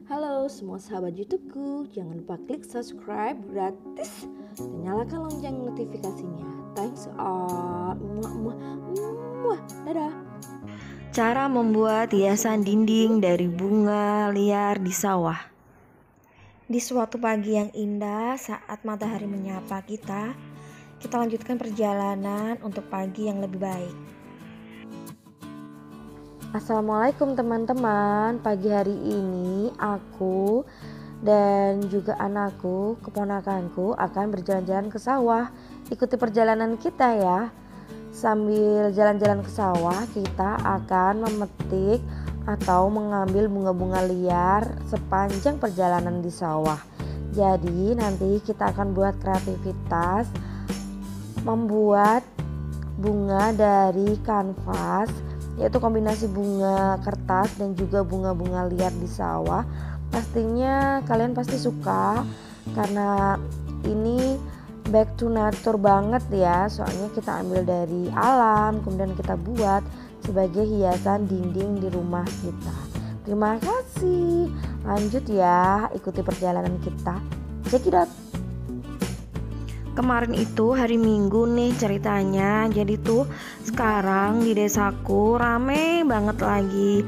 Halo semua sahabat YouTubeku, jangan lupa klik subscribe gratis dan nyalakan lonceng notifikasinya. Thanks all. Dadah. Cara membuat hiasan dinding dari bunga liar di sawah. Di suatu pagi yang indah saat matahari menyapa kita lanjutkan perjalanan untuk pagi yang lebih baik. Assalamualaikum teman-teman. Pagi hari ini aku dan juga anakku, keponakanku akan berjalan-jalan ke sawah. Ikuti perjalanan kita ya. Sambil jalan-jalan ke sawah, kita akan memetik atau mengambil bunga-bunga liar sepanjang perjalanan di sawah. Jadi nanti kita akan buat kreativitas membuat bunga dari kanvas, yaitu kombinasi bunga kertas dan juga bunga-bunga liar di sawah. Pastinya kalian pasti suka karena ini back to nature banget ya, soalnya kita ambil dari alam kemudian kita buat sebagai hiasan dinding di rumah kita. Terima kasih. Lanjut ya, ikuti perjalanan kita. Check it out. Kemarin itu hari Minggu nih ceritanya. Jadi tuh sekarang di desaku rame banget lagi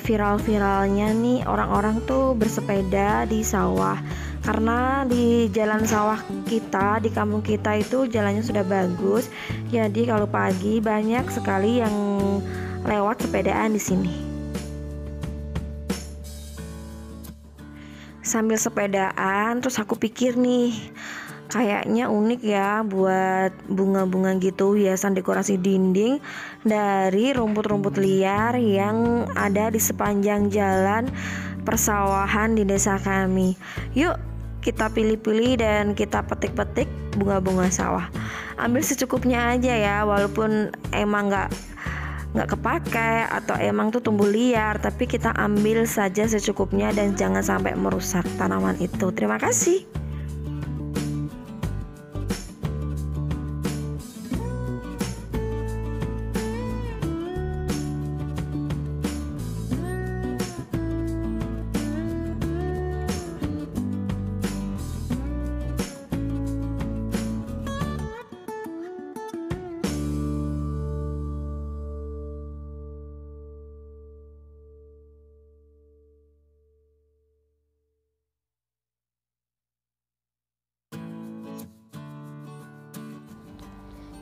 viral-viralnya nih orang-orang tuh bersepeda di sawah. Karena di jalan sawah kita, di kampung kita itu jalannya sudah bagus. Jadi kalau pagi banyak sekali yang lewat sepedaan di sini. Sambil sepedaan terus aku pikir nih, kayaknya unik ya buat bunga-bunga gitu, hiasan dekorasi dinding dari rumput-rumput liar yang ada di sepanjang jalan persawahan di desa kami. Yuk kita pilih-pilih dan kita petik-petik bunga-bunga sawah. Ambil secukupnya aja ya, walaupun emang nggak kepakai atau emang tuh tumbuh liar, tapi kita ambil saja secukupnya dan jangan sampai merusak tanaman itu. Terima kasih.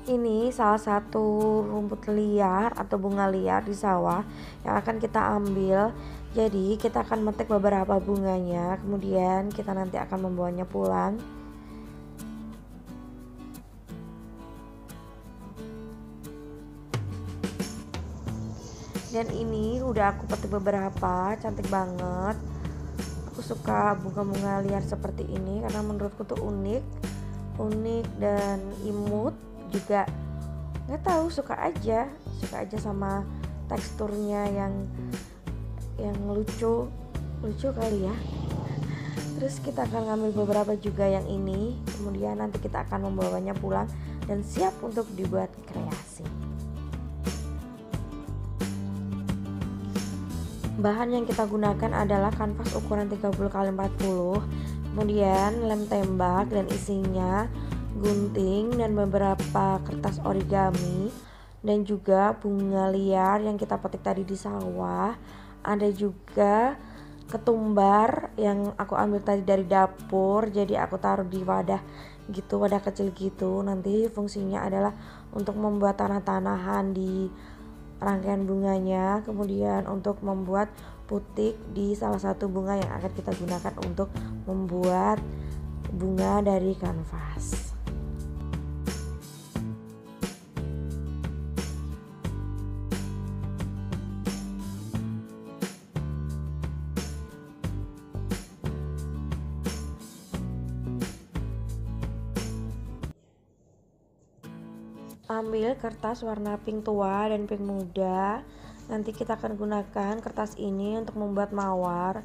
Ini salah satu rumput liar atau bunga liar di sawah yang akan kita ambil. Jadi kita akan metik beberapa bunganya, kemudian kita nanti akan membawanya pulang. Dan ini udah aku petik beberapa, cantik banget. Aku suka bunga-bunga liar seperti ini karena menurutku tuh unik dan imut. Juga nggak tahu, suka aja sama teksturnya yang lucu kali ya. Terus kita akan ngambil beberapa juga yang ini, kemudian nanti kita akan membawanya pulang dan siap untuk dibuat kreasi. Bahan yang kita gunakan adalah kanvas ukuran 30x40, kemudian lem tembak dan isinya gunting dan beberapa kertas origami, dan juga bunga liar yang kita petik tadi di sawah. Ada juga ketumbar yang aku ambil tadi dari dapur, jadi aku taruh di wadah kecil gitu. Nanti fungsinya adalah untuk membuat tanah-tanahan di rangkaian bunganya, kemudian untuk membuat putik di salah satu bunga yang akan kita gunakan untuk membuat bunga dari kanvas. Ambil kertas warna pink tua dan pink muda. Nanti kita akan gunakan kertas ini untuk membuat mawar.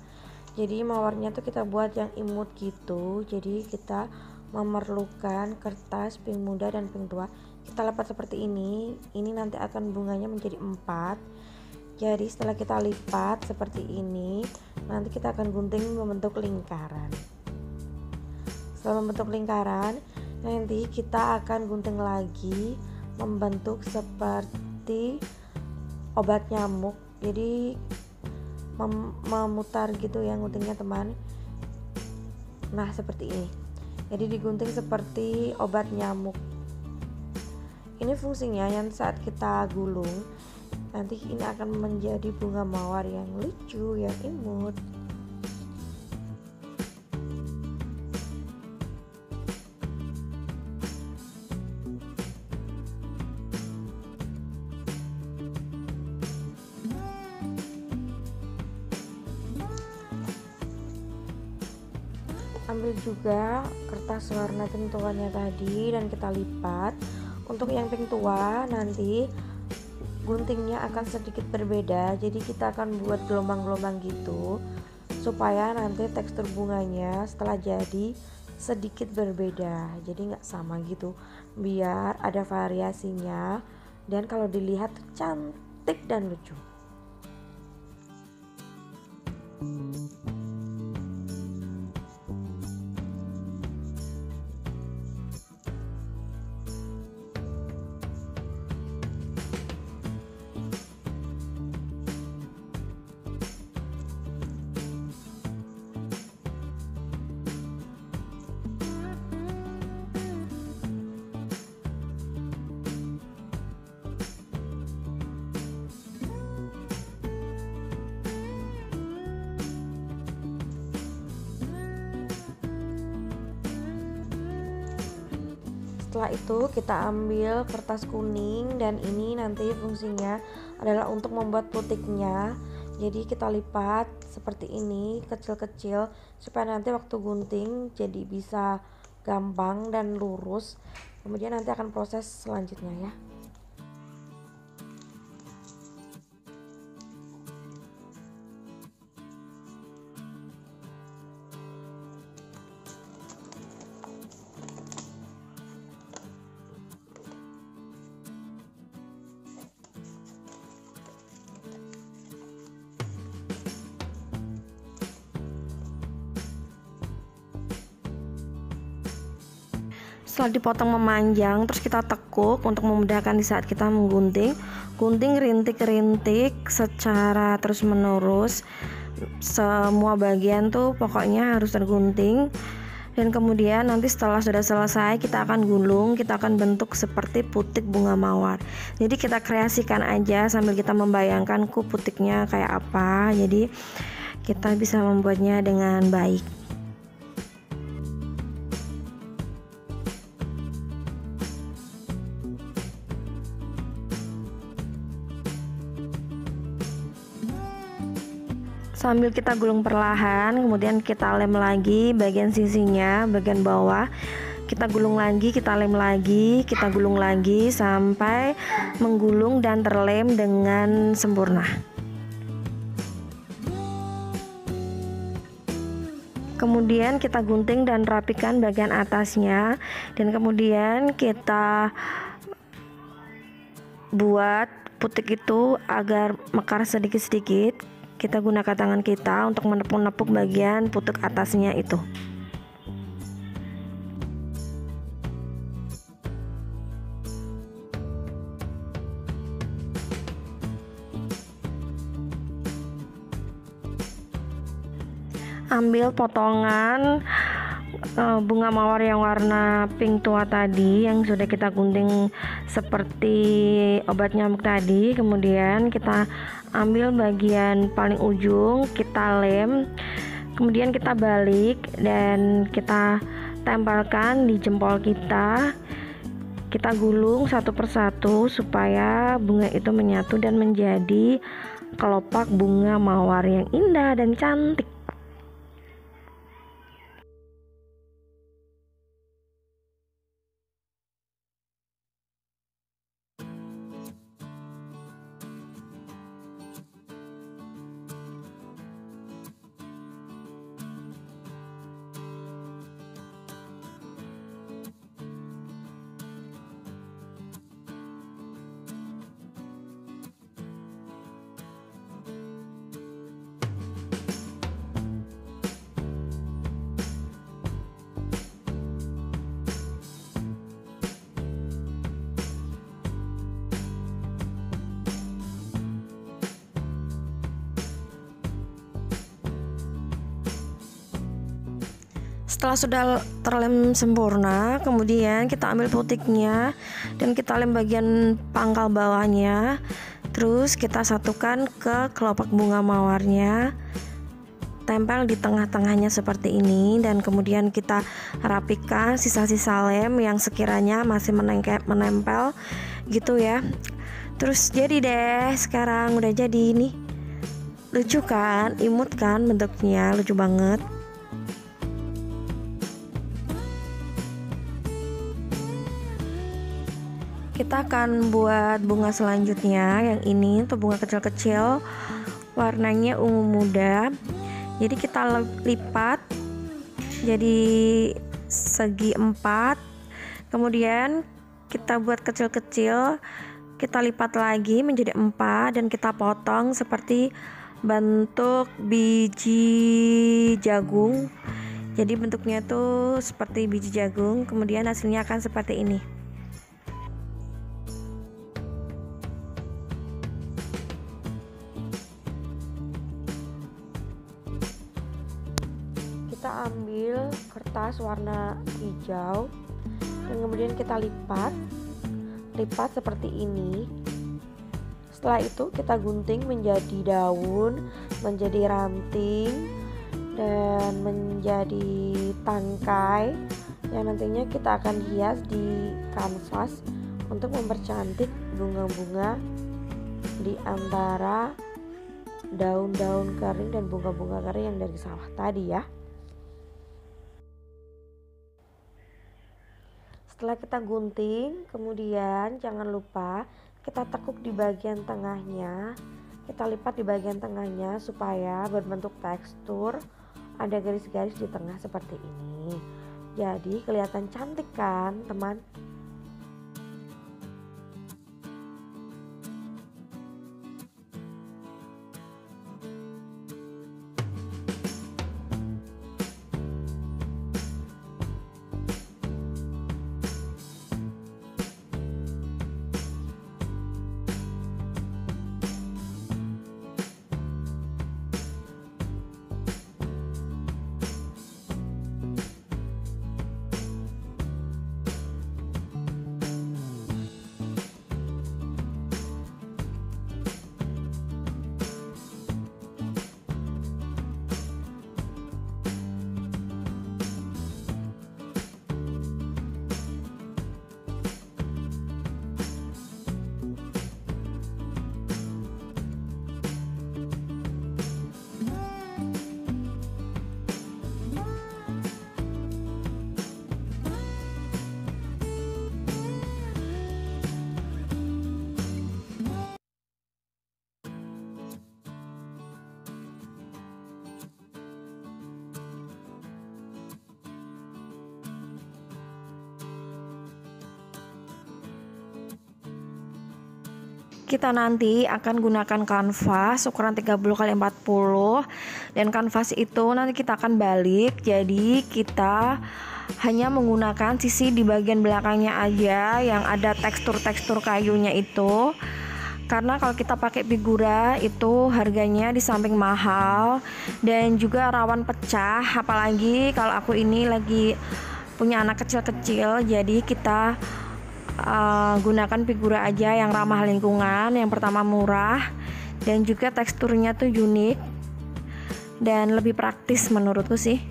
Jadi mawarnya tuh kita buat yang imut gitu. Jadi kita memerlukan kertas pink muda dan pink tua. Kita lipat seperti ini. Ini nanti akan bunganya menjadi 4. Jadi setelah kita lipat seperti ini, nanti kita akan gunting membentuk lingkaran. Setelah membentuk lingkaran, nanti kita akan gunting lagi membentuk seperti obat nyamuk. Jadi memutar gitu ya guntingnya teman. Nah seperti ini. Jadi digunting seperti obat nyamuk. Ini fungsinya yang saat kita gulung, nanti ini akan menjadi bunga mawar yang lucu, yang imut. Ambil juga kertas warna pink tuanya tadi dan kita lipat. Untuk yang pink tua nanti guntingnya akan sedikit berbeda, jadi kita akan buat gelombang-gelombang gitu supaya nanti tekstur bunganya setelah jadi sedikit berbeda, jadi nggak sama gitu, biar ada variasinya dan kalau dilihat cantik dan lucu. Setelah itu kita ambil kertas kuning dan ini nanti fungsinya adalah untuk membuat putiknya. Jadi kita lipat seperti ini kecil-kecil supaya nanti waktu gunting jadi bisa gampang dan lurus. Kemudian nanti akan proses selanjutnya ya. Setelah dipotong memanjang, terus kita tekuk untuk memudahkan di saat kita menggunting. Gunting rintik-rintik secara terus menerus. Semua bagian tuh pokoknya harus tergunting. Dan kemudian nanti setelah sudah selesai kita akan gulung, kita akan bentuk seperti putik bunga mawar. Jadi kita kreasikan aja sambil kita membayangkan putiknya kayak apa. Jadi kita bisa membuatnya dengan baik. Sambil kita gulung perlahan, kemudian kita lem lagi bagian sisinya, bagian bawah. Kita gulung lagi, kita lem lagi, kita gulung lagi sampai menggulung dan terlem dengan sempurna. Kemudian kita gunting dan rapikan bagian atasnya, dan kemudian kita buat putik itu agar mekar sedikit-sedikit. Kita gunakan tangan kita untuk menepuk-nepuk bagian putik atasnya itu. Ambil potongan bunga mawar yang warna pink tua tadi yang sudah kita gunting seperti obat nyamuk tadi. Kemudian kita ambil bagian paling ujung, kita lem, kemudian kita balik dan kita tempelkan di jempol kita. Kita gulung satu persatu supaya bunga itu menyatu dan menjadi kelopak bunga mawar yang indah dan cantik. Setelah sudah terlem sempurna, kemudian kita ambil putiknya dan kita lem bagian pangkal bawahnya. Terus kita satukan ke kelopak bunga mawarnya, tempel di tengah-tengahnya seperti ini, dan kemudian kita rapikan sisa-sisa lem yang sekiranya masih menempel gitu ya. Terus jadi deh, sekarang udah jadi nih. Lucu kan, imut kan bentuknya, lucu banget. Kita akan buat bunga selanjutnya. Yang ini tuh bunga kecil-kecil, warnanya ungu muda. Jadi kita lipat jadi segi 4. Kemudian kita buat kecil-kecil, kita lipat lagi menjadi 4 dan kita potong seperti bentuk biji jagung. Jadi bentuknya tuh seperti biji jagung, kemudian hasilnya akan seperti ini. Kita ambil kertas warna hijau dan kemudian kita lipat seperti ini. Setelah itu kita gunting menjadi daun, menjadi ranting, dan menjadi tangkai yang nantinya kita akan hias di kanvas untuk mempercantik bunga-bunga di antara daun-daun kering dan bunga-bunga kering yang dari sawah tadi ya. Setelah kita gunting, kemudian jangan lupa kita tekuk di bagian tengahnya. Kita lipat di bagian tengahnya supaya berbentuk tekstur, ada garis-garis di tengah seperti ini. Jadi kelihatan cantik kan, teman? Kita nanti akan gunakan kanvas ukuran 30x40 dan kanvas itu nanti kita akan balik, jadi kita hanya menggunakan sisi di bagian belakangnya aja yang ada tekstur-tekstur kayunya itu, karena kalau kita pakai figura itu harganya di samping mahal dan juga rawan pecah, apalagi kalau aku ini lagi punya anak kecil-kecil, jadi kita gunakan figura aja yang ramah lingkungan. Yang pertama murah dan juga teksturnya tuh unik dan lebih praktis menurutku sih.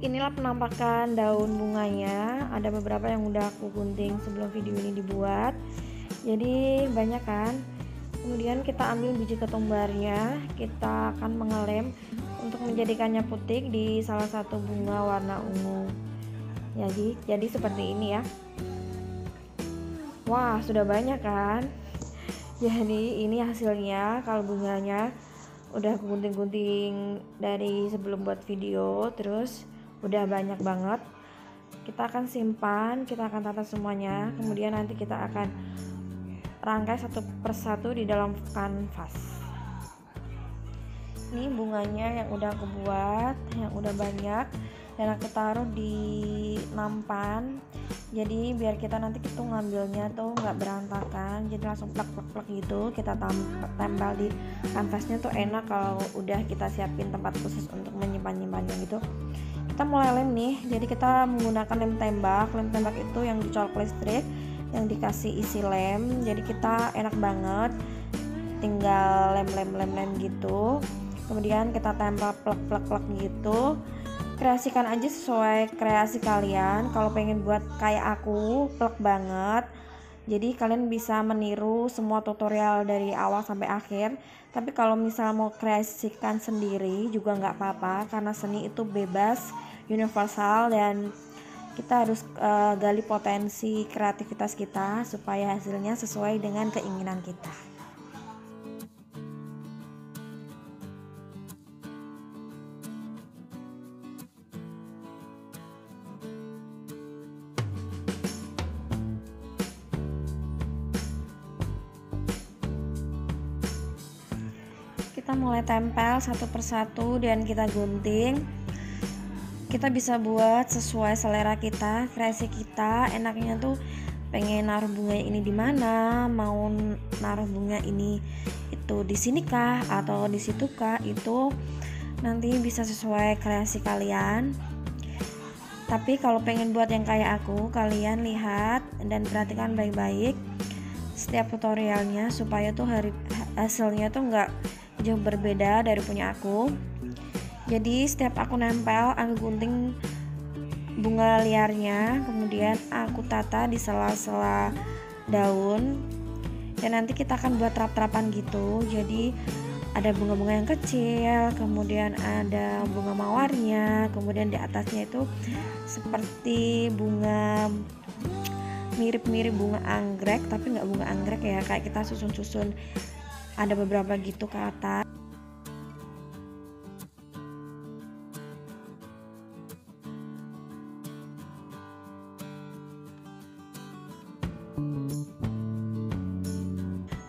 Inilah penampakan daun bunganya. Ada beberapa yang udah aku gunting sebelum video ini dibuat. Jadi banyak kan. Kemudian kita ambil biji ketumbarnya, kita akan mengelem untuk menjadikannya putik di salah satu bunga warna ungu. Jadi seperti ini ya. Wah, sudah banyak kan. Jadi ini hasilnya. Kalau bunganya udah aku gunting-gunting dari sebelum buat video, terus udah banyak banget. Kita akan simpan, kita akan tata semuanya, kemudian nanti kita akan rangkai satu persatu di dalam kanvas. Ini bunganya yang udah aku buat, yang udah banyak, dan aku taruh di nampan Jadi biar kita nanti itu ngambilnya tuh nggak berantakan, jadi langsung plek gitu. Kita tempel di kanvasnya tuh enak kalau udah kita siapin tempat khusus untuk menyimpannya gitu. Kita mulai lem nih, jadi kita menggunakan lem tembak. Lem tembak itu yang dicolok listrik, yang dikasih isi lem, jadi kita enak banget tinggal lem gitu. Kemudian kita tempel plek gitu. Kreasikan aja sesuai kreasi kalian. Kalau pengen buat kayak aku plek banget, jadi kalian bisa meniru semua tutorial dari awal sampai akhir. Tapi kalau misal mau kreasikan sendiri juga nggak apa-apa, karena seni itu bebas, universal, dan kita harus gali potensi kreativitas kita supaya hasilnya sesuai dengan keinginan kita. Kita mulai tempel satu persatu dan kita gunting. Kita bisa buat sesuai selera kita, kreasi kita. Enaknya tuh pengen naruh bunga ini di mana, mau naruh bunga ini itu di sini kah atau di situ kah, itu nanti bisa sesuai kreasi kalian. Tapi kalau pengen buat yang kayak aku, kalian lihat dan perhatikan baik-baik setiap tutorialnya supaya tuh hasilnya tuh nggak jauh berbeda dari punya aku. Jadi setiap aku nempel, aku gunting bunga liarnya, kemudian aku tata di sela-sela daun, dan nanti kita akan buat trap-trapan gitu. Jadi ada bunga-bunga yang kecil, kemudian ada bunga mawarnya, kemudian di atasnya itu seperti bunga mirip-mirip bunga anggrek, tapi nggak bunga anggrek ya, kayak kita susun-susun ada beberapa gitu ke atas.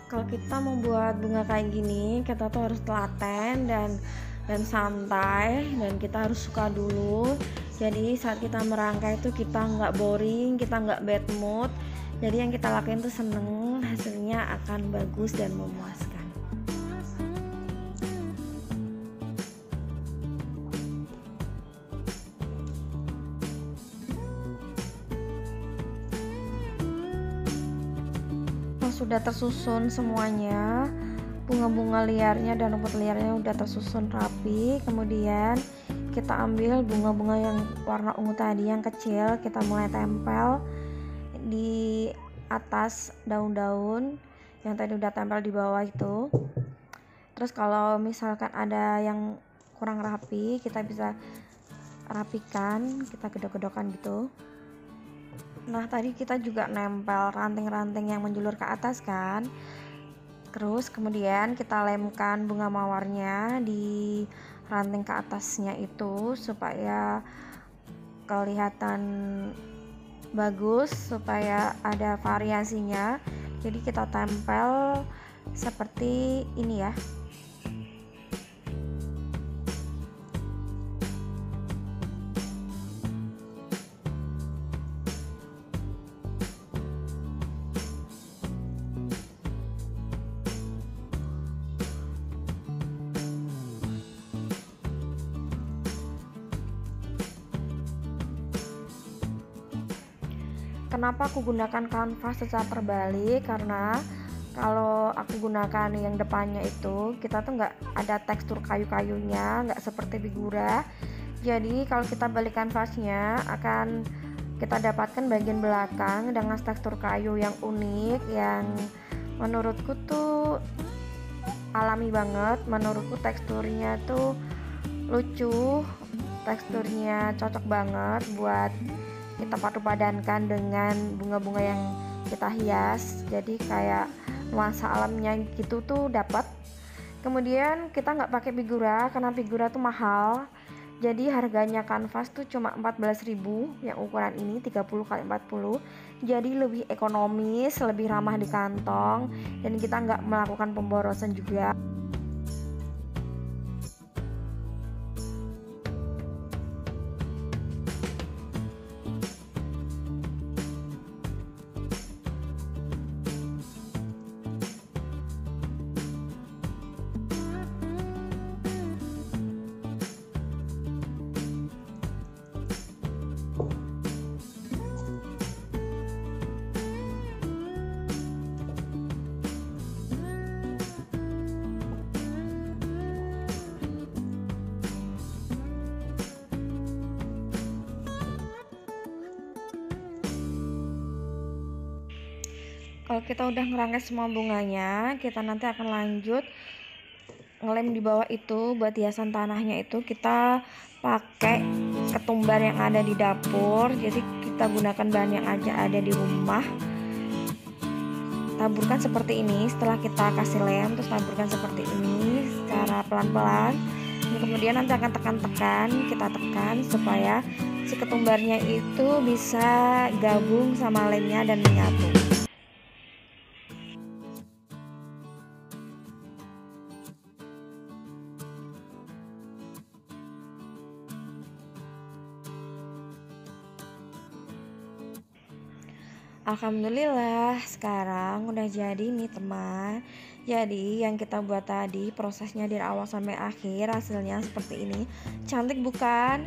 Kalau kita mau buat bunga kayak gini, kita tuh harus telaten dan santai, dan kita harus suka dulu. Jadi saat kita merangkai itu kita nggak boring, kita nggak bad mood. Jadi yang kita lakuin tuh seneng, hasilnya akan bagus dan memuaskan. Sudah tersusun semuanya, bunga-bunga liarnya dan rumput liarnya udah tersusun rapi. Kemudian kita ambil bunga-bunga yang warna ungu tadi yang kecil, kita mulai tempel di atas daun-daun yang tadi udah tempel di bawah itu. Terus kalau misalkan ada yang kurang rapi, kita bisa rapikan, kita gedok-gedokan gitu. Nah tadi kita juga nempel ranting-ranting yang menjulur ke atas kan. Terus kemudian kita lemkan bunga mawarnya di ranting ke atasnya itu supaya kelihatan bagus, supaya ada variasinya. Jadi kita tempel seperti ini ya. Kenapa aku gunakan kanvas secara terbalik? Karena kalau aku gunakan yang depannya itu, kita tuh nggak ada tekstur kayu-kayunya, nggak seperti figura. Jadi kalau kita balik kanvasnya, akan kita dapatkan bagian belakang dengan tekstur kayu yang unik, yang menurutku tuh alami banget. Menurutku teksturnya tuh lucu, teksturnya cocok banget buat kita padankan dengan bunga-bunga yang kita hias. Jadi kayak nuansa alamnya gitu tuh dapat. Kemudian kita nggak pakai figura karena figura tuh mahal. Jadi harganya kanvas tuh cuma 14.000 yang ukuran ini 30x40. Jadi lebih ekonomis, lebih ramah di kantong, dan kita nggak melakukan pemborosan juga. Kalau kita udah ngerangkai semua bunganya, kita nanti akan lanjut ngelem di bawah itu. Buat hiasan tanahnya itu kita pakai ketumbar yang ada di dapur. Jadi kita gunakan bahan yang ada di rumah. Taburkan seperti ini. Setelah kita kasih lem, terus taburkan seperti ini secara pelan-pelan. Dan kemudian nanti akan tekan-tekan, kita tekan supaya si ketumbarnya itu bisa gabung sama lemnya dan menyatu. Alhamdulillah sekarang udah jadi nih teman. Jadi yang kita buat tadi prosesnya dari awal sampai akhir hasilnya seperti ini. Cantik bukan?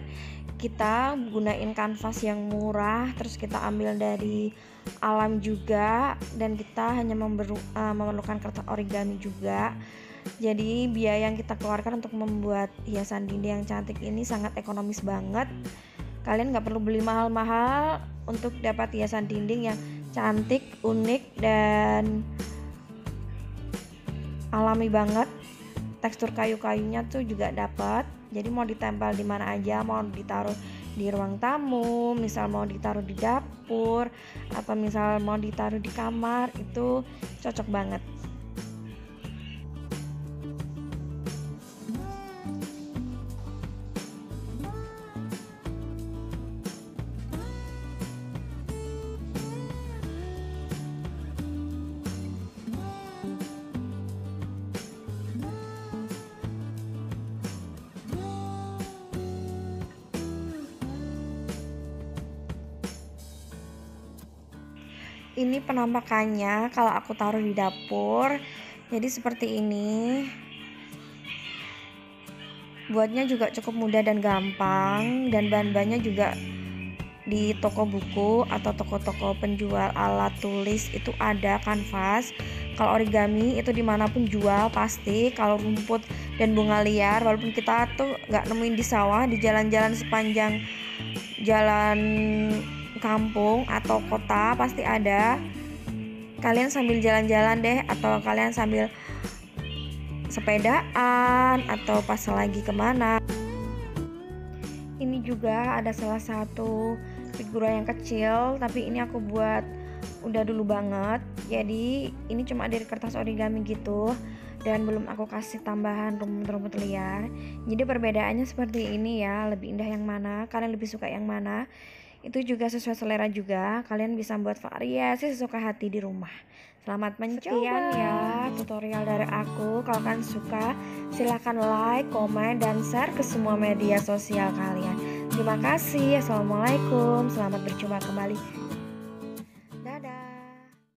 Kita gunain kanvas yang murah, terus kita ambil dari alam juga, dan kita hanya memerlukan kertas origami juga. Jadi biaya yang kita keluarkan untuk membuat hiasan dinding yang cantik ini sangat ekonomis banget. Kalian gak perlu beli mahal-mahal untuk dapat hiasan dinding yang cantik, unik, dan alami banget. Tekstur kayu-kayunya tuh juga dapat. Jadi mau ditempel di mana aja, mau ditaruh di ruang tamu, misal mau ditaruh di dapur, atau misal mau ditaruh di kamar, itu cocok banget. Ini penampakannya kalau aku taruh di dapur. Jadi seperti ini. Buatnya juga cukup mudah dan gampang, dan bahan-bahannya juga di toko buku atau toko-toko penjual alat tulis itu ada kanvas. Kalau origami itu dimanapun jual pasti. Kalau rumput dan bunga liar, walaupun kita tuh nggak nemuin di sawah, di jalan-jalan sepanjang jalan kampung atau kota pasti ada. Kalian sambil jalan-jalan deh, atau kalian sambil sepedaan, atau pas lagi kemana. Ini juga ada salah satu figura yang kecil, tapi ini aku buat udah dulu banget. Jadi ini cuma dari kertas origami gitu, dan belum aku kasih tambahan rumput-rumput liar. Jadi perbedaannya seperti ini ya. Lebih indah yang mana, kalian lebih suka yang mana, itu juga sesuai selera juga. Kalian bisa buat variasi sesuka hati di rumah. Selamat mencoba. Sekian ya tutorial dari aku. Kalau kalian suka, silahkan like, komen, dan share ke semua media sosial kalian. Terima kasih. Assalamualaikum. Selamat berjumpa kembali